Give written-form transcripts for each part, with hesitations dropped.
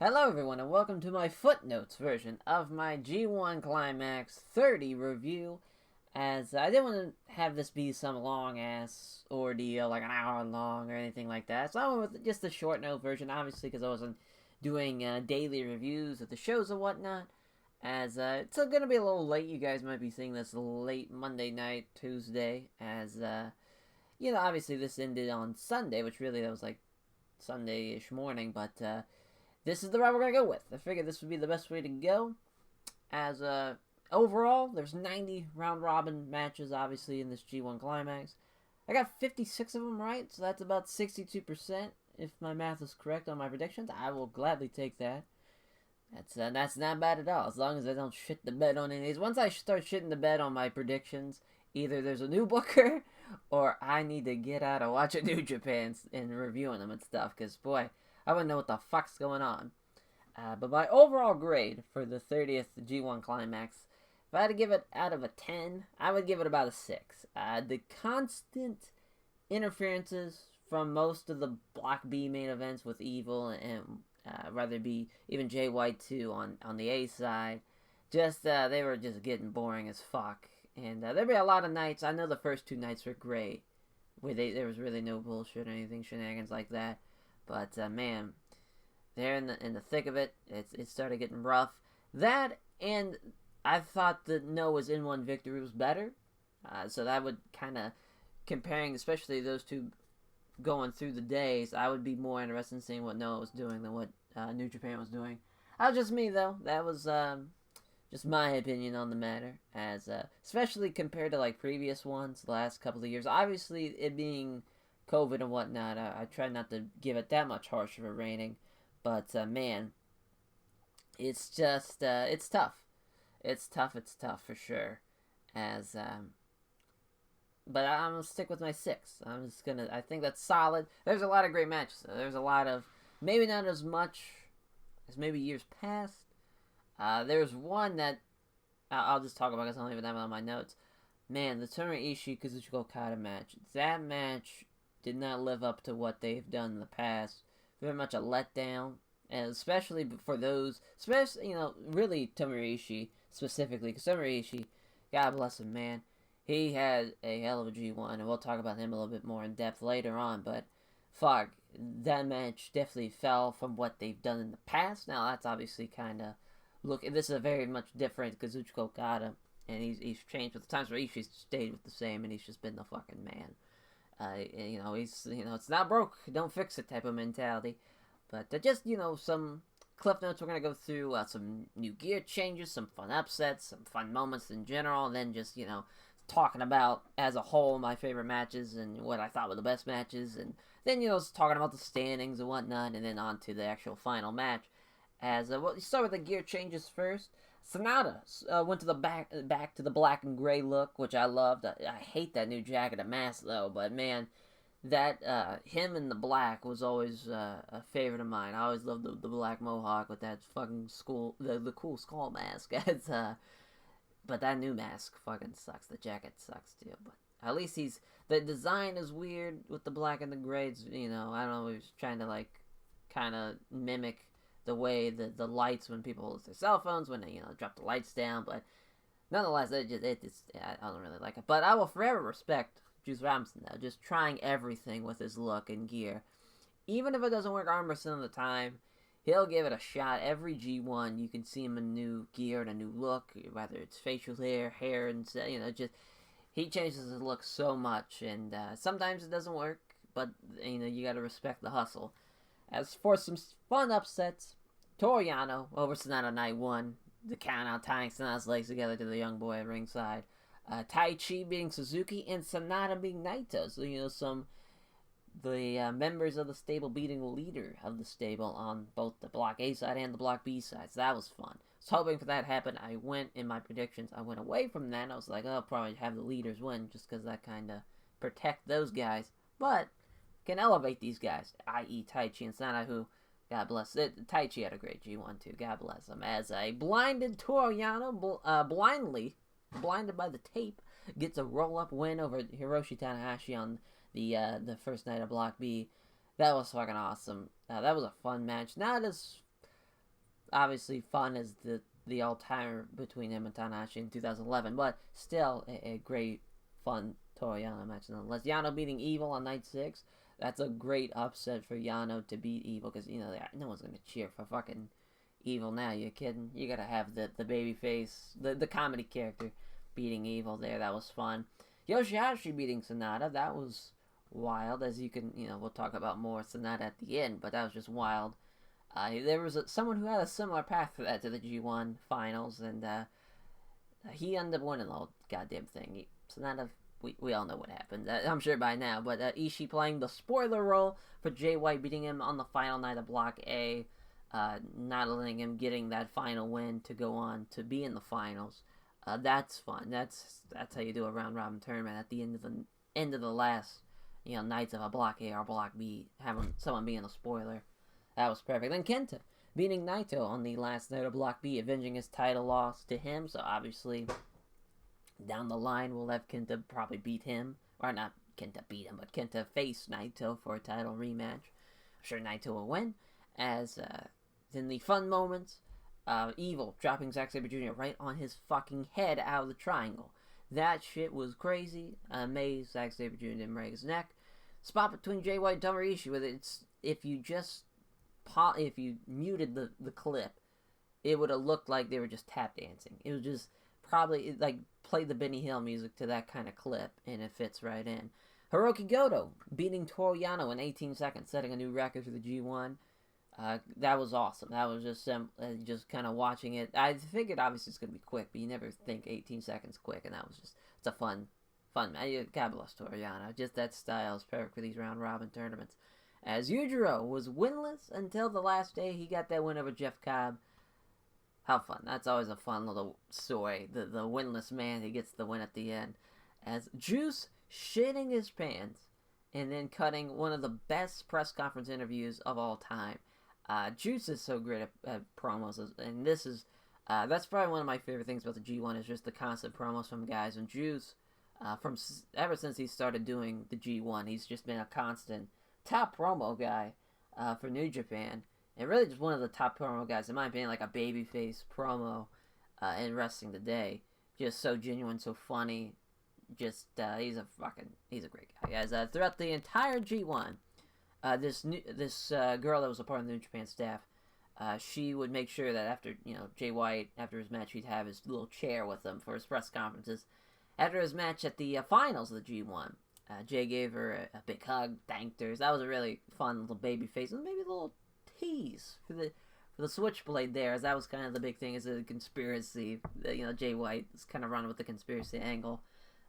Hello everyone and welcome to my footnotes version of my G1 Climax 30 review, as I didn't want to have this be some long ass ordeal, like an hour long or anything like that, so I went with just a short note version, obviously because I wasn't doing daily reviews of the shows and whatnot, as it's going to be a little late. You guys might be seeing this late Monday night, Tuesday, as obviously this ended on Sunday, which really that was like Sunday-ish morning, but this is the route we're going to go with. I figured this would be the best way to go. As overall, there's 90 round-robin matches, obviously, in this G1 Climax. I got 56 of them right, so that's about 62%. If my math is correct on my predictions, I will gladly take that. That's not bad at all, as long as I don't shit the bed on any of these. Once I start shitting the bed on my predictions, either there's a new booker, or I need to get out and watch a New Japan and reviewing them and stuff, because, boy, I wouldn't know what the fuck's going on. But my overall grade for the 30th G1 Climax, if I had to give it out of a 10, I would give it about a 6. The constant interferences from most of the Block B main events with Evil and rather be even Jay White too on the A side, just they were just getting boring as fuck. And there'd be a lot of nights. I know the first two nights were great, where there was really no bullshit or anything, shenanigans like that. But man, there in the thick of it, it started getting rough. That, and I thought the Noah's in-1 victory was better. So that would kind of, comparing especially those two going through the days, I would be more interested in seeing what Noah was doing than what New Japan was doing. That was just me, though. That was just my opinion on the matter, as especially compared to like previous ones the last couple of years. Obviously, it being COVID and whatnot, I try not to give it that much harsh of a rating, but man, it's just it's tough. It's tough for sure. As but I'm gonna stick with my 6. I think that's solid. There's a lot of great matches. There's a lot of, maybe not as much as maybe years past. There's one that I'll just talk about because I don't even have it on my notes. Man, the Tomohiro Ishii Kazuchika Okada match. That match did not live up to what they've done in the past. Very much a letdown, and especially for those, really Tomohiro Ishii specifically, because Tomohiro Ishii, God bless him, man, he had a hell of a G1, and we'll talk about him a little bit more in depth later on, but fuck, that match definitely fell from what they've done in the past. Now, that's obviously kind of, this is a very much different Kazuchika Okada, and he's changed with the times where Ishii stayed with the same, and he's just been the fucking man. He's, it's not broke, don't fix it type of mentality. But just, some cliff notes we're going to go through, some new gear changes, some fun upsets, some fun moments in general, and then just, talking about, as a whole, my favorite matches and what I thought were the best matches, and then, talking about the standings and whatnot, and then on to the actual final match. Well, you start with the gear changes first. Sonata went to the back to the black and gray look, which I loved. I hate that new jacket and mask though, but man, that him in the black was always a favorite of mine. I always loved the black mohawk with that fucking the cool skull mask. But that new mask fucking sucks. The jacket sucks too. But at least the design is weird with the black and the grays. I don't know. He was trying to like kind of mimic the way the lights when people hold their cell phones, when they drop the lights down, but nonetheless, I don't really like it. But I will forever respect Juice Robinson though, just trying everything with his look and gear. Even if it doesn't work 100% of the time, he'll give it a shot. Every G1, you can see him in new gear and a new look, whether it's facial hair, and just he changes his look so much, and sometimes it doesn't work, but you got to respect the hustle. As for some fun upsets, Toru Yano over Sonata Night 1, the count-out tying Sonata's legs together to the young boy at ringside. Taichi beating Suzuki, and Sonata beating Naito. So, the members of the stable beating the leader of the stable on both the Block A side and the Block B side. So that was fun. I was hoping for that to happen. In my predictions, I went away from that. I was like, I'll probably have the leaders win, just because that kind of protect those guys. But can elevate these guys, i.e. Taichi and Sonata, who, God bless it, Taichi had a great G1 too, God bless him, as a blinded Toru Yano, blinded by the tape, gets a roll-up win over Hiroshi Tanahashi on the first night of Block B. That was fucking awesome. That was a fun match. Not as obviously fun as the all-timer between him and Tanahashi in 2011, but still a great, fun Toru Yano match nonetheless. Yano beating Evil on night 6, that's a great upset for Yano to beat Evil, because, no one's going to cheer for fucking Evil now, you kidding? You gotta have the baby face, the comedy character beating Evil there, that was fun. Yoshihashi beating Sonata, that was wild, as you can, we'll talk about more Sonata at the end, but that was just wild. There was someone who had a similar path to that, to the G1 finals, and he ended up winning the whole goddamn thing. Sonata, we all know what happened, I'm sure by now, but Ishii playing the spoiler role for Jay White, beating him on the final night of Block A, not letting him getting that final win to go on to be in the finals. That's fun. That's how you do a round robin tournament at the end of the last nights of a Block A or Block B, having someone being a spoiler. That was perfect. Then Kenta beating Naito on the last night of Block B, avenging his title loss to him. So obviously, down the line, we'll have Kenta probably beat him. Or not Kenta beat him, but Kenta face Naito for a title rematch. I'm sure Naito will win. As in the fun moments, Evil dropping Zack Sabre Jr. right on his fucking head out of the triangle. That shit was crazy. Amazed Zack Sabre Jr. didn't break his neck. Spot between Jay White and Tomohiro Ishii with it. If you muted the clip, it would have looked like they were just tap dancing. It was just probably like play the Benny Hill music to that kind of clip, and it fits right in. Hiroki Goto beating Toru Yano in 18 seconds, setting a new record for the G1. That was awesome. That was just kind of watching it. I figured obviously it's going to be quick, but you never think 18 seconds quick, and that was it's a fun match. God bless Toru Yano. Just that style is perfect for these round robin tournaments. As Yujiro was winless until the last day, he got that win over Jeff Cobb. How fun. That's always a fun little story. The winless man, he gets the win at the end. As Juice shitting his pants and then cutting one of the best press conference interviews of all time. Juice is so great at promos, and this is, that's probably one of my favorite things about the G1 is just the constant promos from guys. And Juice, ever since he started doing the G1, he's just been a constant top promo guy for New Japan, and really just one of the top promo guys, in my opinion, like a babyface promo in wrestling today. Just so genuine, so funny. Just he's a great guy, guys. Throughout the entire G1, this girl that was a part of the New Japan staff, she would make sure that after Jay White, after his match, he'd have his little chair with him for his press conferences. After his match at the finals of the G1. Jay gave her a big hug, thanked her. That was a really fun little baby face, and maybe a little tease for the Switchblade there, as that was kind of the big thing, as a conspiracy. Jay White is kind of running with the conspiracy angle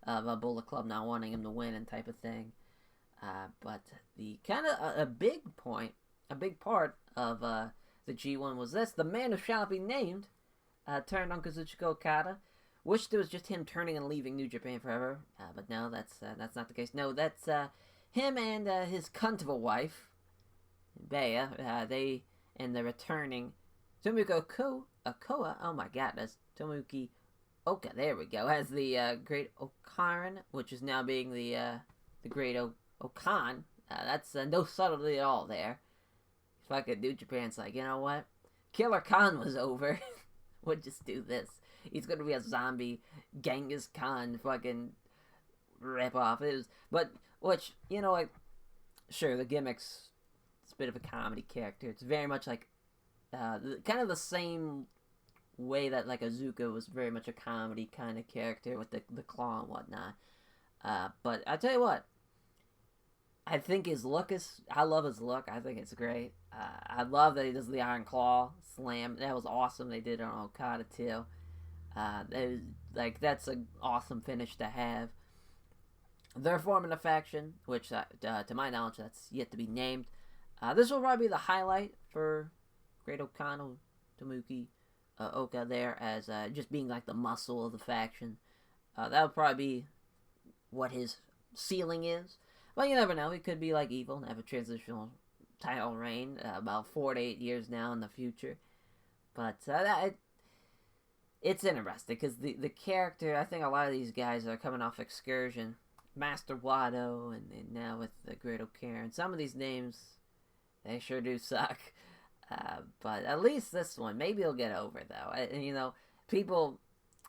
of a Bullet Club not wanting him to win and type of thing. But the kind of a big part of the G1 was this: the man who shall not be named turned on Kazuchika Okada. Wished it was just him turning and leaving New Japan forever, but no, that's not the case. No, that's him and his cunt of a wife, Bea. They and the returning Tomoki Okoa. Oh my God, that's Tomoki Oka. There we go. Has the Great Okaran, which is now being the Great Okan. That's no subtlety at all there. Fucking New Japan's like, you know what? Killer Khan was over. We'll just do this. He's gonna be a zombie Genghis Khan fucking rip-off. Sure, the gimmick's it's a bit of a comedy character. It's very much like kind of the same way that like Azuka was very much a comedy kind of character with the claw and whatnot. But I tell you what, I think I love his look. I think it's great. I love that he does the Iron Claw slam. That was awesome. They did it on Okada too. That's an awesome finish to have. They're forming a faction, which to my knowledge that's yet to be named. This will probably be the highlight for Great Okano Tomoki Oka there, as just being like the muscle of the faction. That would probably be what his ceiling is. But you never know. He could be like Evil and have a transitional title reign about 4 to 8 years now in the future. But it's interesting because the character, I think a lot of these guys are coming off Excursion, Master Wado, and now with the Great O'Karen. Some of these names, they sure do suck. But at least this one, maybe he'll get over though. People,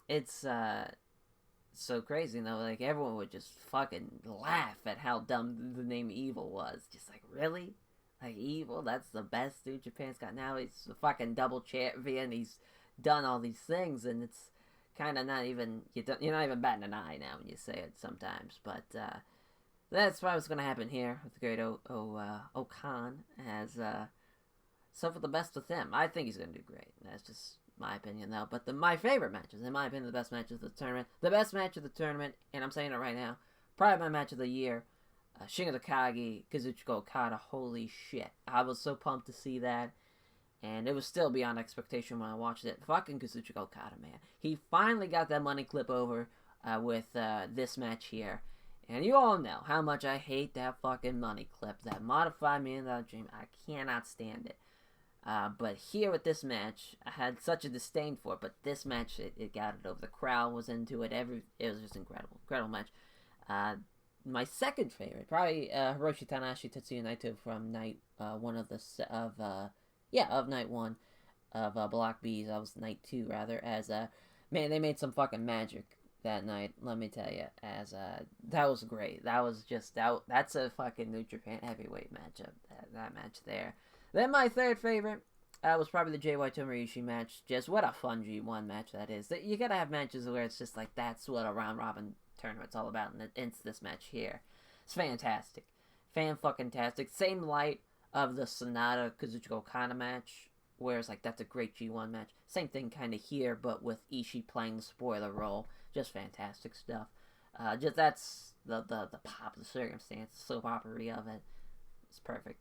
it's so crazy, like everyone would just fucking laugh at how dumb the name Evil was. Just like, really? Like, Evil? That's the best New Japan's got now? He's a fucking double champion, he's done all these things, and it's kind of not even, you're not even batting an eye now when you say it sometimes, but that's probably what's going to happen here with the great Okan, as, so for the best with him, I think he's going to do great. That's just my opinion, though. But my favorite matches, in my opinion, the best matches of the tournament, and I'm saying it right now, probably my match of the year, Shingo Takagi, Kazuchika Okada. Holy shit. I was so pumped to see that, and it was still beyond expectation when I watched it. Fucking Kazuchika Okada, man. He finally got that money clip over with this match here. And you all know how much I hate that fucking money clip, that modified $1 Million Dream. I cannot stand it. But here with this match, I had such a disdain for it, but this match, it got it over. The crowd was into it. It was just incredible match. My second favorite, probably Hiroshi Tanahashi, Tetsuya Naito from night one of night one of Block B's. That was night 2 rather. As man, they made some fucking magic that night. Let me tell you, as that was great. That was just that's a fucking New Japan heavyweight matchup. That match there. Then my third favorite was probably the JY Tomoishi match. Just what a fun G1 match that is. You gotta have matches where it's just like, that's what a round robin tournament's all about, and it's this match here. It's fantastic. Fan-fucking-tastic. Same light of the Sonata Kazuchika Okada match, where it's like, that's a great G1 match. Same thing kind of here, but with Ishii playing the spoiler role. Just fantastic stuff. That's the pop, the circumstance, the soap opera of it. It's perfect.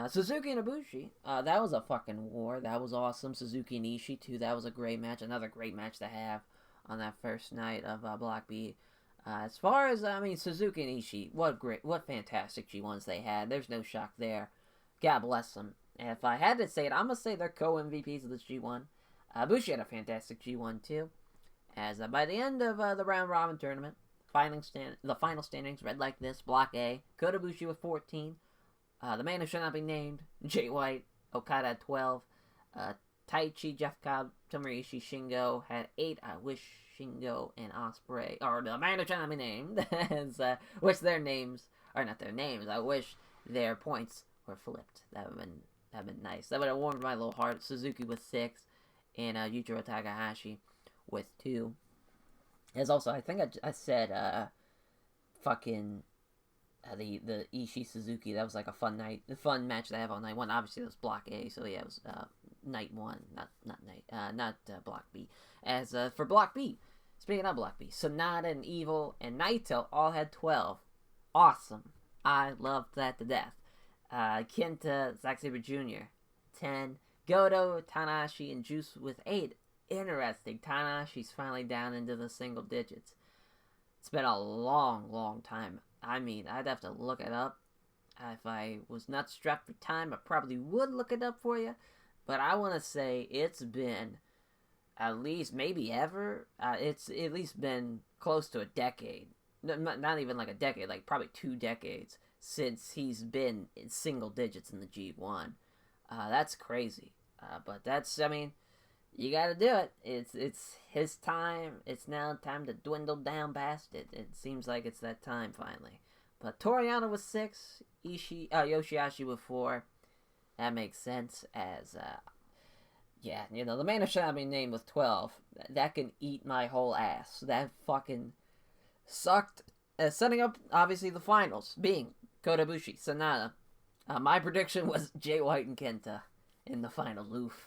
Suzuki and Ibushi, that was a fucking war. That was awesome. Suzuki and Ishii, too. That was a great match. Another great match to have on that first night of Block B. As far as, Suzuki and Ishii, what fantastic G1s they had. There's no shock there. God bless them. And if I had to say it, I'm going to say they're co-MVPs of this G1. Ibushi had a fantastic G1, too. As by the end of the round robin tournament, the final standings read like this. Block A, Kota Ibushi with 14. The man who should not be named, Jay White, Okada had 12. Taichi, Jeff Cobb, Tomoishi, Shingo had 8. I wish Shingo and Ospreay, or the man who should not be named, wish their names, or not their names, I wish their points were flipped. That would have been nice. That would have warmed my little heart. Suzuki with 6, and Yujiro Takahashi with 2. As also, I think I said, the Ishii Suzuki, that was like a fun match to have on night 1. Obviously, it was Block A, so yeah, it was night 1, not Block B. As for Block B, speaking of Block B, Sonata and Evil and Naito all had 12. Awesome. I loved that to death. Kenta, Zack Sabre Jr., 10. Goto, Tanahashi, and Juice with 8. Interesting. Tanahashi's finally down into the single digits. It's been a long time. I'd have to look it up. If I was not strapped for time, I probably would look it up for you. But I want to say it's been at least, maybe ever, it's at least been close to a decade. Not even like a decade, like probably 2 decades since he's been in single digits in the G1. That's crazy. But that's, you gotta do it. It's his time. It's now time to dwindle down past it. It seems like it's that time finally. But Toriyama with 6, Yoshihashi with 4. That makes sense. As the man who should not be named with 12. That can eat my whole ass. That fucking sucked. Setting up obviously the finals, being Kota Ibushi, Sonata. My prediction was Jay White and Kenta in the final. Oof.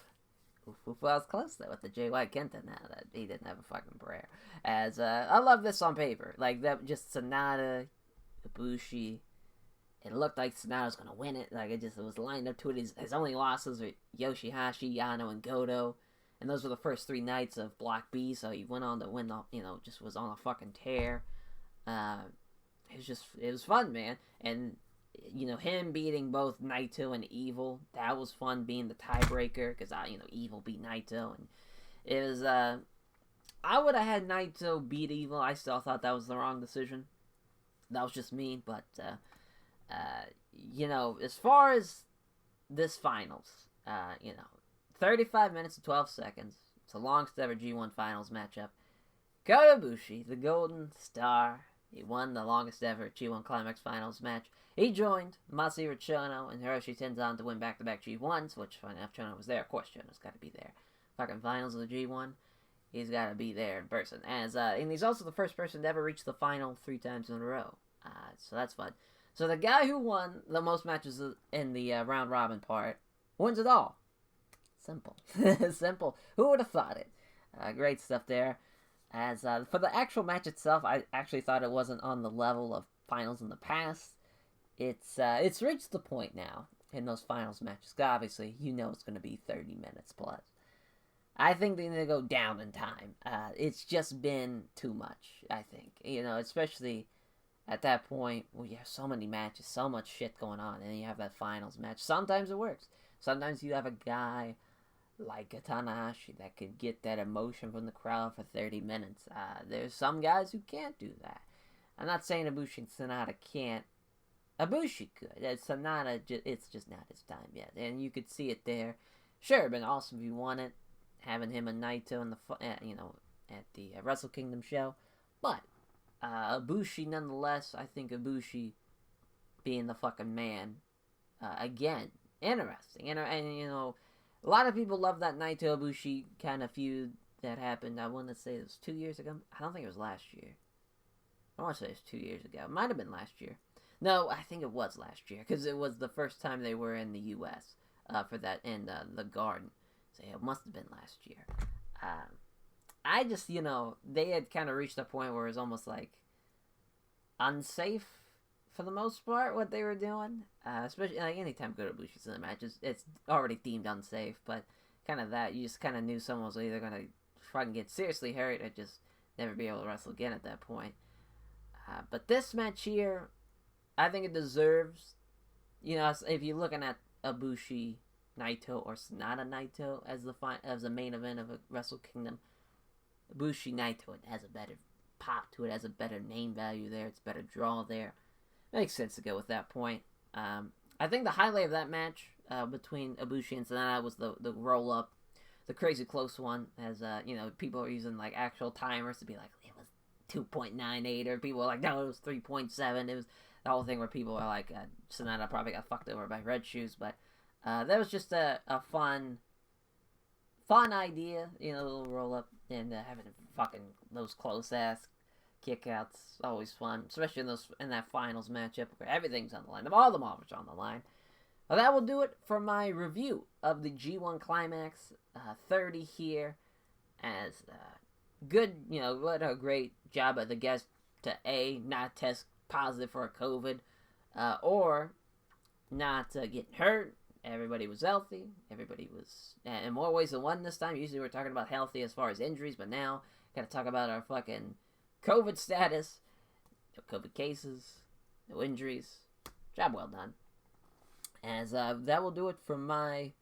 Well, I was close though with the Jay White Kenta. Now that he didn't have a fucking prayer. As I love this on paper, like that, just Sonata, Ibushi. It looked like Sonata was gonna win it. Like it was lined up to it. His only losses were Yoshihashi, Yano, and Goto, and those were the first 3 nights of Block B. So he went on to win. Just was on a fucking tear. It was fun, man, and. Him beating both Naito and Evil, that was fun, being the tiebreaker, because, Evil beat Naito, and it was, I would have had Naito beat Evil. I still thought that was the wrong decision. That was just me, but, as far as this finals, You know, 35 minutes and 12 seconds. It's the longest ever G1 Finals matchup. Kota Ibushi, the Golden Star, he won the longest ever G1 Climax Finals match. He joined Masahiro Chono and Hiroshi Tenzan to win back-to-back G1s, which, funny enough, Chono was there. Of course, Chono's got to be there. Fucking finals of the G1. He's got to be there in person. And he's also the first person to ever reach the final 3 times in a row. So that's fun. So the guy who won the most matches in the round-robin part wins it all. Simple. Simple. Who would have thought it? Great stuff there. For the actual match itself, I actually thought it wasn't on the level of finals in the past. It's reached the point now in those finals matches. Obviously, you know it's going to be 30 minutes plus. I think they need to go down in time. It's just been too much, I think. You know, especially at that point where you have so many matches, so much shit going on, and you have that finals match. Sometimes it works. Sometimes you have a guy like a Tanahashi that could get that emotion from the crowd for 30 minutes. There's some guys who can't do that. I'm not saying Ibushi and Sonata can't. Ibushi could. Sonata, it's just not his time yet. And you could see it there. Sure, it'd been awesome if you won it. Having him and Naito in at the Wrestle Kingdom show. But Ibushi, nonetheless, I think Ibushi being the fucking man, again, interesting. And, you know, a lot of people love that Naito Ibushi kind of feud that happened. I want to say it was 2 years ago. I don't think it was last year. I want to say it was 2 years ago. It might have been last year. No, I think it was last year, because it was the first time they were in the U.S. For that, in the Garden. So yeah, it must have been last year. I just, you know, they had kind of reached a point where it was almost like unsafe for the most part what they were doing. Especially like anytime Kota Ibushi's in the match, it's already deemed unsafe. But kind of that, you just kind of knew someone was either gonna fucking get seriously hurt or just never be able to wrestle again at that point. But this match here, I think it deserves. You know, if you're looking at Ibushi Naito or Sonata Naito as the main event of a Wrestle Kingdom, Ibushi Naito, it has a better pop to it, has a better name value there, it's a better draw there. Makes sense to go with that point. I think the highlight of that match between Ibushi and Sonata was the roll up, the crazy close one. As you know, people are using like actual timers to be like it was 2.98, or people are like no, it was 3.7. It was the whole thing where people are like Sonata probably got fucked over by Red Shoes, but. That was just a fun idea, you know, a little roll up and having fucking those close ass kickouts, always fun, especially in that finals matchup where everything's on the line. All the marbles are on the line. Well, that will do it for my review of the G1 Climax 30 here. As good, you know, what a great job of the guest to not test positive for a COVID, or not getting hurt. Everybody was healthy. Everybody was in more ways than one this time. Usually we're talking about healthy as far as injuries, but now gotta talk about our fucking COVID status. No COVID cases, no injuries. Job well done. As that will do it for my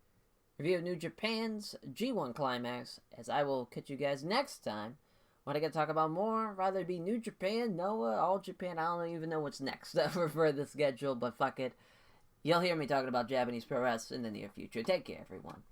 review of New Japan's G1 Climax. As I will catch you guys next time when I get to talk about more. Rather be New Japan, Noah, All Japan. I don't even know what's next for the schedule, but fuck it. You'll hear me talking about Japanese pro wrestling in the near future. Take care, everyone.